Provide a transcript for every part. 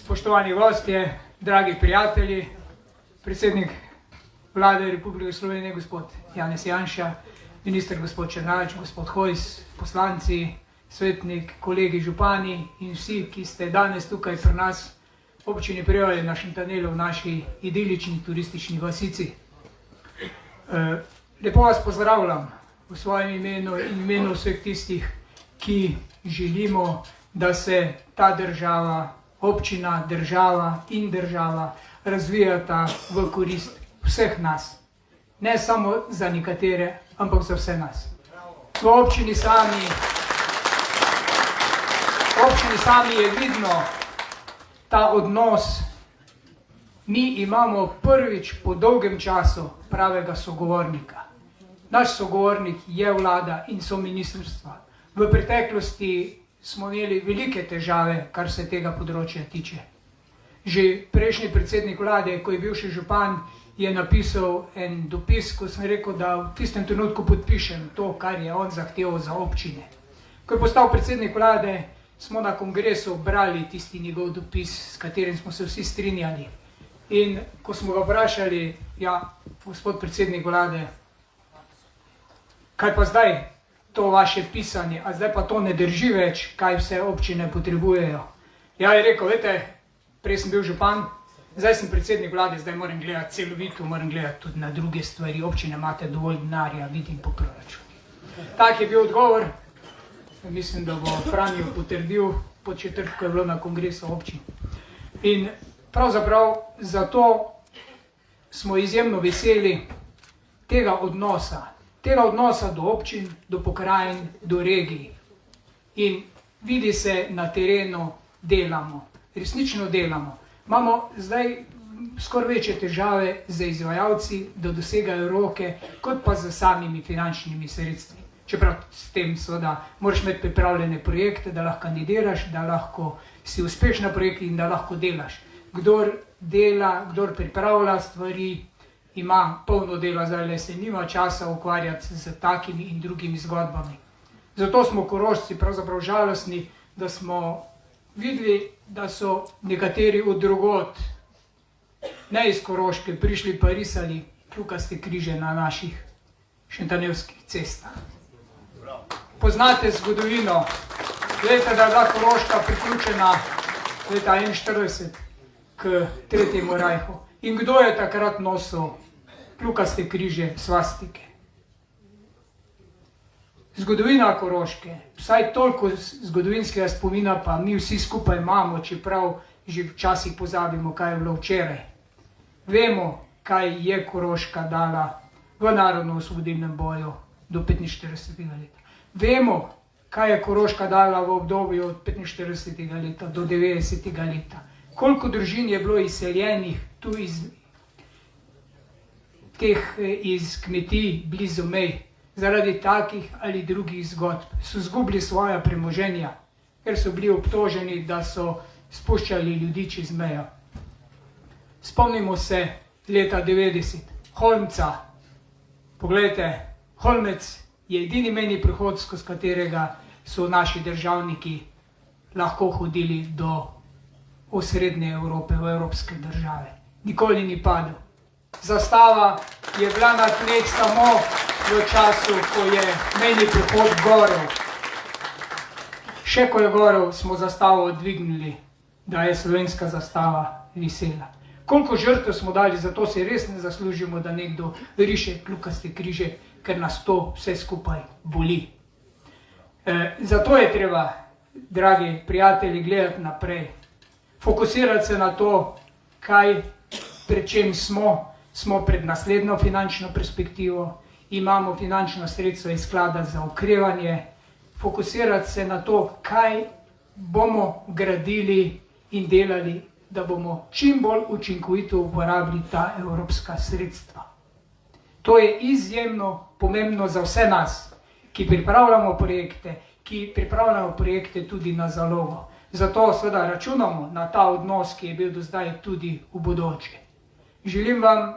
Spoštovani gostje, dragi prijatelji, predsednik Vlade Republike Slovenije, gospod Janez Janša, minister gospod Černač, gospod Hojs, poslanci, svetnik, kolegi župani in vsi, ki ste danes tukaj pri nas v občini Prevalje na Šentanelu v naši idilični turistični vasici. Lepo vas pozdravljam v svojem imenu in imenu vseh tistih, ki želimo, da se ta država, občina, država in država razvijata v korist vseh nas. Ne samo za nekatere, ampak za vse nas. V občini sami je vidno ta odnos. Mi imamo prvič po dolgem času pravega sogovornika. Naš sogovornik je vlada in so ministrstva. V preteklosti smo imeli velike težave, kar se tega področja tiče. Že prejšnji predsednik vlade, ko je bil še župan, je napisal en dopis, ko sem rekel, da v tistem trenutku podpišem to, kar je on zahteval za občine. Ko je postal predsednik vlade, smo na kongresu brali tisti njegov dopis, s katerim smo se vsi strinjali. In ko smo ga vprašali, ja, gospod predsednik vlade, kaj pa zdaj to vaše pisanje, a zdaj pa to ne drži več, kaj vse občine potrebujejo. Ja, je rekel, veste, prej sem bil župan, zdaj sem predsednik vlade, zdaj moram gledati celovito, moram gledati tudi na druge stvari, občine imate dovolj denarja, vidim po proračunu. Tak je bil odgovor, mislim, da bo Franjo potrdil po četrtku, ko je bilo na kongresu občin. In pravzaprav zato smo izjemno veseli tega odnosa do občin, do pokrajin, do regij. In vidi se na terenu, delamo, resnično delamo. Imamo zdaj skoraj večje težave z izvajalci, da dosegajo roke, kot pa z samimi finančnimi sredstvi. Čeprav s tem seveda moraš imeti pripravljene projekte, da lahko kandidiraš, da lahko si uspešen na projektih in da lahko delaš. Kdor dela, kdor pripravlja stvari, ima polno dela, zdaj se nima časa ukvarjati z takimi in drugimi zgodbami. Zato smo Korošci pravzaprav žalostni, da smo videli, da so nekateri od drugod, ne iz Koroške, prišli pa risali kljukaste križe na naših šentanelskih cestah. Poznate zgodovino, veste, da je bila Koroška priključena leta 1941 k Tretjemu rajhu. In kdo je takrat nosil kljukaste križe, svastike? Zgodovina Koroške, vsaj toliko zgodovinskega spomina pa mi vsi skupaj imamo, čeprav že včasih pozabimo, kaj je bilo včeraj. Vemo, kaj je Koroška dala v narodno-osvobodilnem boju do 45. leta. Vemo, kaj je Koroška dala v obdobju od 45. leta do 90. leta. Koliko družin je bilo izseljenih tu iz kmetij blizu mej, zaradi takih ali drugih zgodb. So izgubili svoja premoženja, ker so bili obtoženi, da so spuščali ljudi čez mejo. Spomnimo se leta 90, Holmca. Poglejte, Holmec je edini mejni prehod, skozi katerega so naši državniki lahko hodili do osrednje Evrope, v evropske države. Nikoli ni padel. Zastava je bila na tleh samo v času, ko je mejni prehod gorel. Še ko je gorel, smo zastavo dvignili, da je slovenska zastava visela. Koliko žrtev smo dali, zato se res ne zaslužimo, da nekdo riše kljukaste križe, ker nas to vse skupaj boli. Zato je treba, dragi prijatelji, gledati naprej. Fokusirati se na to, pred čem smo. Smo pred naslednjo finančno perspektivo, imamo finančna sredstva iz sklada za okrevanje. Fokusirati se na to, kaj bomo gradili in delali, da bomo čim bolj učinkovito uporabili ta evropska sredstva. To je izjemno pomembno za vse nas, ki pripravljamo projekte tudi na zalogo. Zato seveda računamo na ta odnos, ki je bil do zdaj tudi v bodoče. Želim vam,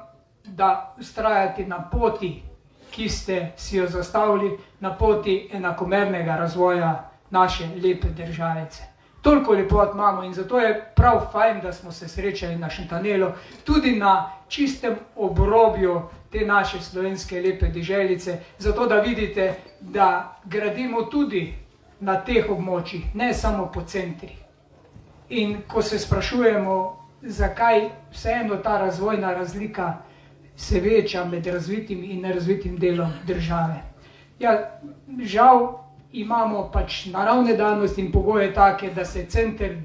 da vztrajate na poti, ki ste si jo zastavili, na poti enakomernega razvoja naše lepe državice. toliko lepot imamo in zato je prav fajn, da smo se srečali na Šentanelu, tudi na čistem obrobju te naše slovenske lepe deželice, zato da vidite, da gradimo tudi na teh območjih, ne samo po centrih. In ko se sprašujemo, zakaj vseeno ta razvojna razlika se veča med razvitim in nerazvitim delom države. Ja, žal imamo pač naravne danosti in pogoje take, da se center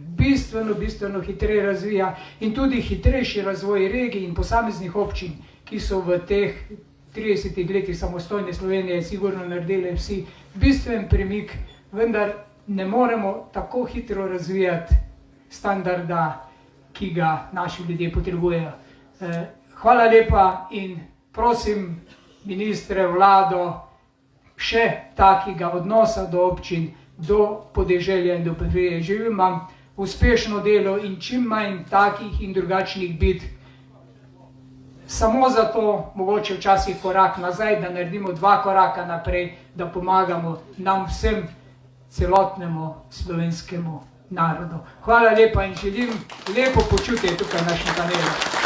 bistveno hitreje razvija in tudi hitrejši razvoj regij in posameznih občin, ki so v teh 30 letih samostojne Slovenije sigurno naredili vsi bistven premik, vendar ne moremo tako hitro razvijati standarda, ki ga naši ljudje potrebujejo. Hvala lepa in prosim ministre, vlado, še takega odnosa do občin, do podeželja in do periferije. Želim vam uspešno delo in čim manj takih in drugačnih bitk. Samo zato mogoče včasih korak nazaj, da naredimo 2 koraka naprej, da pomagamo nam vsem celotnemu slovenskemu narodu. Hvala lepa in želim lepo počutje tukaj na Šentanelu.